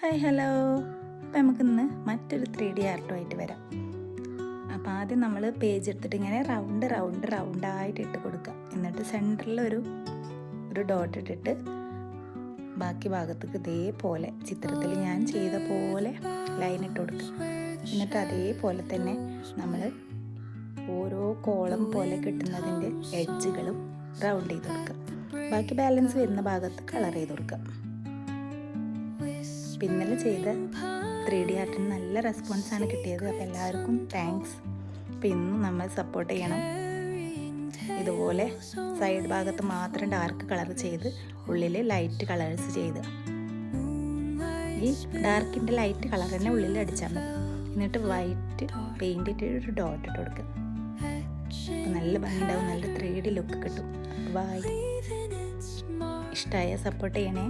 Hi hello. അപ്പോൾ നമുക്കിന്ന് മറ്റൊരു 3D ആർട്ടുമായിട്ട് വരാം. അപ്പോൾ ആദ്യം നമ്മൾ പേജ് എടുത്തിട്ട് ഇങ്ങനെ റൗണ്ടായിട്ട് ഇട്ട് കൊടുക്കുക. എന്നിട്ട് സെൻറ്ററിൽ ഒരു ഡോട്ട് ഇട്ടിട്ട് ബാക്കി ഭാഗത്തേക്ക് ഇതേപോലെ ചിത്രത്തിൽ ഞാൻ ചെയ്ത പോലെ ലൈൻ ഇട്ട് കൊടുക്കുക. എന്നിട്ട് അതേപോലെ തന്നെ നമ്മൾ ഓരോ കോളം പോലെ കിട്ടുന്നതിൻ്റെ എഡ്ജുകളും റൗണ്ട് ചെയ്ത് കൊടുക്കുക. ബാക്കി ബാലൻസ് വരുന്ന ഭാഗത്ത് കളർ ചെയ്ത് കൊടുക്കുക. ഇന്നലെ ചെയ്ത 3D ആർട്ടിന് നല്ല റെസ്പോൺസാണ് കിട്ടിയത്. അപ്പോൾ എല്ലാവർക്കും താങ്ക്സ്. അപ്പോൾ ഇന്നും നമ്മൾ സപ്പോർട്ട് ചെയ്യണം. ഇതുപോലെ സൈഡ് ഭാഗത്ത് മാത്രം ഡാർക്ക് കളർ ചെയ്ത് ഉള്ളിൽ ലൈറ്റ് കളേഴ്സ് ചെയ്ത് ഈ ഡാർക്കിൻ്റെ ലൈറ്റ് കളർ തന്നെ ഉള്ളിൽ അടിച്ചാൽ മതി. എന്നിട്ട് വൈറ്റ് പെയിൻ്റ് ഇട്ട് ഒരു ഡോട്ട് ഇട്ട് കൊടുക്കുക. അപ്പോൾ നല്ല ഭംഗിയുണ്ടാവും, നല്ല 3D ലുക്ക് കിട്ടും. ബൈ. ഇഷ്ടമായ സപ്പോർട്ട് ചെയ്യണേ.